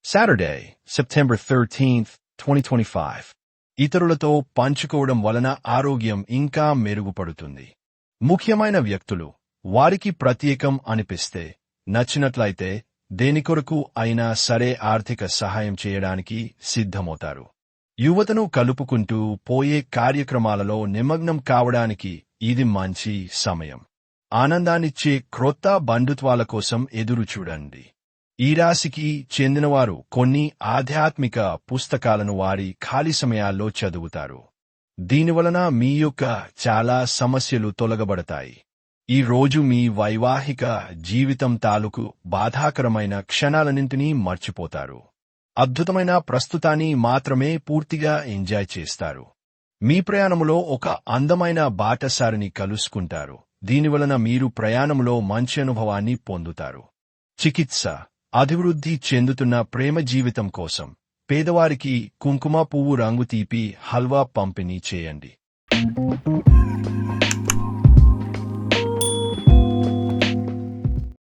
Saturday, September 13th, 2025. ఇతరులతో పంచుకోవడం వలన ఆరోగ్యం ఇంకా మెరుగుపడుతుంది. ముఖ్యమైన వ్యక్తులు వారికి ప్రత్యేకం అనిపిస్తే నచ్చినట్లయితే దేనికొరకు అయినా సరే ఆర్థిక సహాయం చేయడానికి సిద్ధమవుతారు. యువతను కలుపుకుంటూ పోయే కార్యక్రమాలలో నిమగ్నం కావడానికి ఇది మంచి సమయం. ఆనందాన్నిచ్చే క్రొత్త బంధుత్వాల కోసం ఎదురుచూడండి. ఈ రాశికి చెందినవారు కొన్ని ఆధ్యాత్మిక పుస్తకాలను వారి ఖాళీ సమయాల్లో చదువుతారు. దీనివలన మీ యొక్క చాలా సమస్యలు తొలగబడతాయి. ఈ రోజు మీ వైవాహిక జీవితం తాలూకు బాధాకరమైన క్షణాలన్నింటినీ మర్చిపోతారు. అద్భుతమైన ప్రస్తుతాన్ని మాత్రమే పూర్తిగా ఎంజాయ్ చేస్తారు. మీ ప్రయాణములో ఒక అందమైన బాటసారిని కలుసుకుంటారు. దీనివలన మీరు ప్రయాణంలో మంచి అనుభవాన్ని పొందుతారు. చికిత్స అభివృద్ధి చెందుతున్న ప్రేమ జీవితం కోసం పేదవారికి కుంకుమ పువ్వు రంగు తీపి హల్వా పంపిణీ చేయండి.